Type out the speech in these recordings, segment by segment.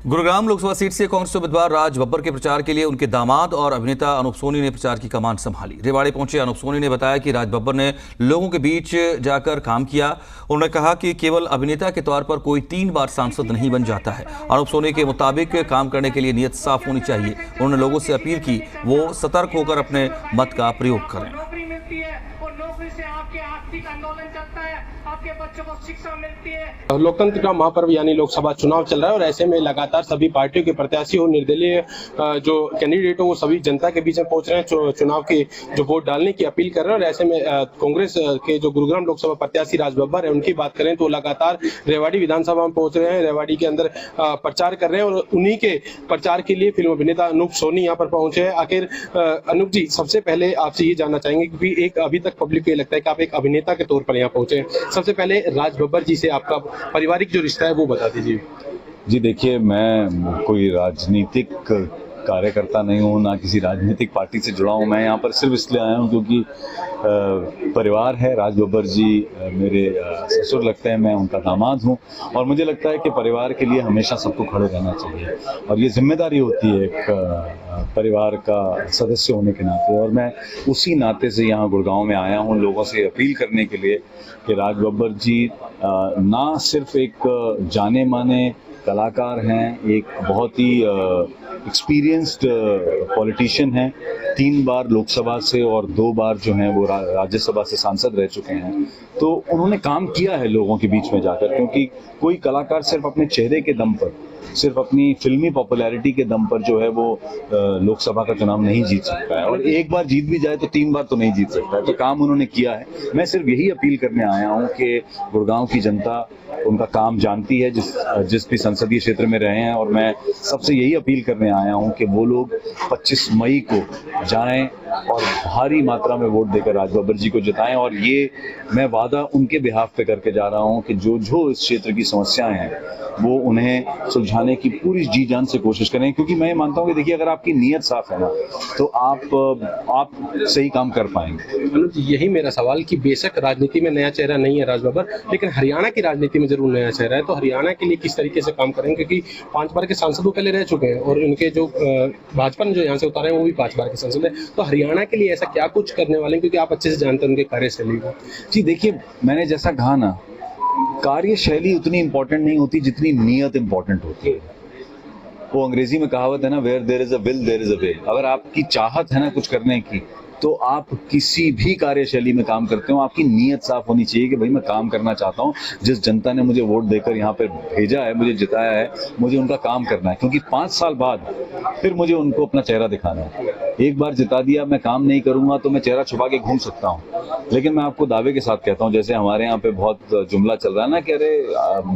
Gurugram Lok Sabha seat से कांग्रेस उम्मीदवार राज बब्बर के प्रचार के लिए उनके दामाद और अभिनेता अनूप सोनी ने प्रचार की कमान संभाली। रेवाड़ी पहुंचे अनूप सोनी ने बताया कि राज बब्बर ने लोगों के बीच जाकर काम किया। उन्होंने कहा कि केवल अभिनेता के तौर पर कोई 3 बार सांसद नहीं बन जाता है। अनूप सोनी के मुताबिक काम करने के लिए नीयत साफ होनी चाहिए। उन्होंने लोगों से अपील की वो सतर्क होकर अपने मत का प्रयोग करें। लोकतंत्र का महापर्व यानी लोकसभा चुनाव चल रहा है और ऐसे में लगातार सभी पार्टियों के प्रत्याशी और निर्दलीय जो कैंडिडेट हो वो सभी जनता के बीच में पहुंच रहे हैं, चुनाव के जो वोट डालने की अपील कर रहे हैं। और ऐसे में कांग्रेस के जो गुरुग्राम लोकसभा प्रत्याशी राज बब्बर है उनकी बात करें तो लगातार रेवाड़ी विधानसभा में पहुंच रहे हैं, रेवाड़ी के अंदर प्रचार कर रहे हैं और उन्हीं के प्रचार के लिए फिल्म अभिनेता अनूप सोनी यहाँ पर पहुंचे हैं। आखिर अनूप जी, सबसे पहले आपसे ये जानना चाहेंगे क्योंकि एक अभी तक पब्लिक को ये लगता है कि आप एक अभिनेता के तौर पर यहाँ पहुंचे हैं, सबसे पहले राज बब्बर जी से आपका पारिवारिक जो रिश्ता है वो बता दीजिए। जी देखिए, मैं कोई राजनीतिक कार्यकर्ता नहीं हूँ, ना किसी राजनीतिक पार्टी से जुड़ा हूँ। मैं यहाँ पर सिर्फ इसलिए आया हूँ क्योंकि परिवार है। राज बब्बर जी मेरे ससुर लगते हैं, मैं उनका दामाद हूँ और मुझे लगता है कि परिवार के लिए हमेशा सबको खड़े रहना चाहिए और ये जिम्मेदारी होती है एक परिवार का सदस्य होने के नाते। और मैं उसी नाते से यहाँ गुड़गांव में आया हूँ लोगों से अपील करने के लिए कि राज बब्बर जी ना सिर्फ एक जाने माने कलाकार हैं, एक बहुत ही एक्सपीरियंस्ड पॉलिटिशियन हैं। 3 बार लोकसभा से और 2 बार जो हैं वो राज्यसभा से सांसद रह चुके हैं। तो उन्होंने काम किया है लोगों के बीच में जाकर, क्योंकि कोई कलाकार सिर्फ अपने चेहरे के दम पर, सिर्फ अपनी फिल्मी पॉपुलैरिटी के दम पर जो है वो लोकसभा का चुनाव नहीं जीत सकता है। और एक बार जीत भी जाए तो 3 बार तो नहीं जीत सकता है। तो काम उन्होंने किया है। मैं सिर्फ यही अपील करने आया हूँ कि गुड़गांव की जनता उनका काम जानती है, जिस भी संसदीय क्षेत्र में रहे हैं। और मैं सबसे यही अपील करने आया हूं कि वो लोग 25 मई को जाएं और भारी मात्रा में वोट देकर राज बब्बर जी को जिताएं। और ये मैं वादा उनके बिहाफ पे करके जा रहा हूं कि जो इस क्षेत्र की समस्याएं हैं वो उन्हें सुलझाने की पूरी जी जान से कोशिश करें। क्योंकि मैं मानता हूं कि देखिए, अगर आपकी नीयत साफ है ना तो आप सही काम कर पाएंगे। अनुज, यही मेरा सवाल कि बेशक राजनीति में नया चेहरा नहीं है राज बब्बर, लेकिन हरियाणा की राजनीति में जरूर नया चेहरा है। तो हरियाणा के लिए किस तरीके से काम करेंगे, क्योंकि 5 बार के सांसद वो पहले रह चुके हैं और उनके जो भाजपा ने जो यहाँ से उतारे हैं वो भी 5 बार के सांसद है। तो हरियाणा के लिए ऐसा क्या कुछ करने वाले हैं, क्योंकि आप अच्छे से जानते हैं उनके कार्यशैली को। जी देखिए, मैंने जैसा कहा ना, कार्यशैली उतनी इंपॉर्टेंट नहीं होती जितनी नीयत इंपॉर्टेंट होती है। वो अंग्रेजी में कहावत है ना, where there is a will there is a way. अगर आपकी चाहत है ना कुछ करने की, तो आप किसी भी कार्यशैली में काम करते हो, आपकी नीयत साफ होनी चाहिए कि भाई मैं काम करना चाहता हूँ। जिस जनता ने मुझे वोट देकर यहाँ पर भेजा है, मुझे जिताया है, मुझे उनका काम करना है। क्योंकि 5 साल बाद फिर मुझे उनको अपना चेहरा दिखाना है। एक बार जिता दिया, मैं काम नहीं करूंगा तो मैं चेहरा छुपा के घूम सकता हूँ। लेकिन मैं आपको दावे के साथ कहता हूँ, जैसे हमारे यहाँ पे बहुत जुमला चल रहा है ना कि अरे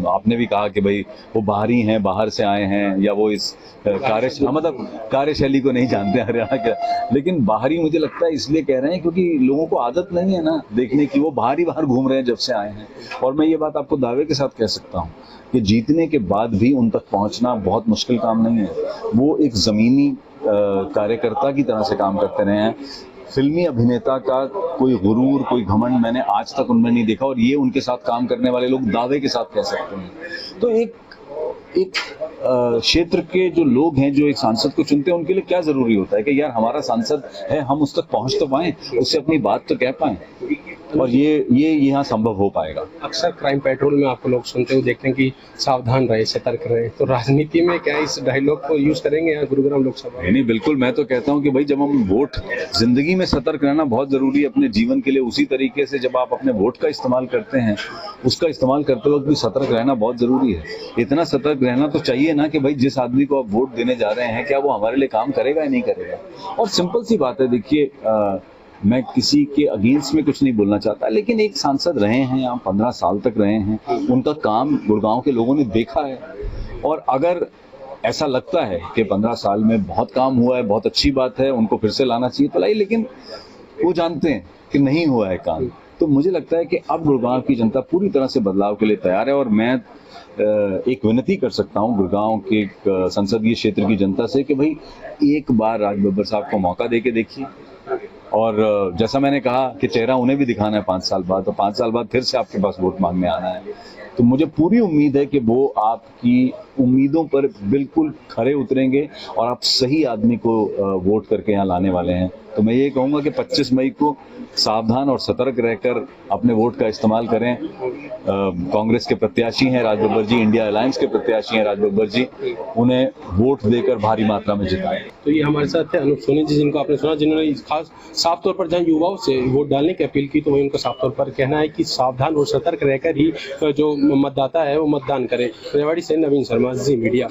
आपने भी कहा कि भाई वो बाहरी हैं, बाहर से आए हैं, या वो इस कार्यशैली को नहीं जानते हरियाणा के। लेकिन बाहरी मुझे लगता है इसलिए कह रहे हैं क्योंकि लोगों को आदत नहीं है ना देखने की, वो बाहर ही बाहर घूम रहे हैं जब से आए हैं। और मैं ये बात आपको दावे के साथ कह सकता हूँ कि जीतने के बाद भी उन तक पहुंचना बहुत मुश्किल काम नहीं है। वो एक जमीनी कार्यकर्ता की तरह से काम करते रहे हैं। फिल्मी अभिनेता का कोई गुरूर, कोई घमंड मैंने आज तक उनमें नहीं देखा, और ये उनके साथ काम करने वाले लोग दावे के साथ कह सकते हैं। तो एक क्षेत्र के जो लोग हैं जो एक सांसद को चुनते हैं, उनके लिए क्या जरूरी होता है कि यार हमारा सांसद है, हम उस तक पहुंच तो पाएं, उससे अपनी बात तो कह पाएं। और ये यहाँ संभव हो पाएगा। अक्सर क्राइम पेट्रोल में आपको लोग सुनते हुए देखते हैं कि सावधान रहे, सतर्क रहे। तो राजनीति में क्या इस डायलॉग को यूज करेंगे यहाँ गुरुग्राम लोकसभा? नहीं, बिल्कुल। मैं तो कहता हूँ कि भाई जब हम वोट, जिंदगी में सतर्क रहना बहुत जरूरी है अपने जीवन के लिए। उसी तरीके से जब आप अपने वोट का इस्तेमाल करते हैं, उसका इस्तेमाल करते वक्त भी सतर्क रहना बहुत जरूरी है। इतना सतर्क रहना तो चाहिए ना कि भाई जिस आदमी को आप वोट देने जा रहे हैं, क्या वो हमारे लिए काम करेगा या नहीं करेगा। और सिंपल सी बात है, देखिए मैं किसी के अगेंस्ट में कुछ नहीं बोलना चाहता, लेकिन एक सांसद रहे हैं यहाँ, 15 साल तक रहे हैं, उनका काम गुड़गांव के लोगों ने देखा है। और अगर ऐसा लगता है कि 15 साल में बहुत काम हुआ है, बहुत अच्छी बात है, उनको फिर से लाना चाहिए तो लाइए। लेकिन वो जानते हैं कि नहीं हुआ है काम। तो मुझे लगता है कि अब गुड़गांव की जनता पूरी तरह से बदलाव के लिए तैयार है। और मैं एक विनती कर सकता हूं गुड़गांव के संसदीय क्षेत्र की जनता से कि भाई एक बार राज बब्बर साहब को मौका दे के देखिए। और जैसा मैंने कहा कि चेहरा उन्हें भी दिखाना है 5 साल बाद, तो 5 साल बाद फिर से आपके पास वोट मांगने आना है। तो मुझे पूरी उम्मीद है कि वो आपकी उम्मीदों पर बिल्कुल खरे उतरेंगे और आप सही आदमी को वोट करके यहाँ लाने वाले हैं। तो मैं ये कहूँगा कि 25 मई को सावधान और सतर्क रहकर अपने वोट का इस्तेमाल करें। कांग्रेस के प्रत्याशी हैं राज बब्बर जी, इंडिया अलायंस के प्रत्याशी हैं राज बब्बर जी, उन्हें वोट देकर भारी मात्रा में जिताएं। तो ये हमारे साथ थे अनूप सोनी जी, जिनको आपने सुना, जिन्होंने खास साफ तौर पर जहां युवाओं से वोट डालने की अपील की, तो वही उनका साफ तौर पर कहना है कि सावधान और सतर्क रहकर ही जो मतदाता है वो मतदान करे। रेवाड़ी से नवीन शर्मा, जी मीडिया।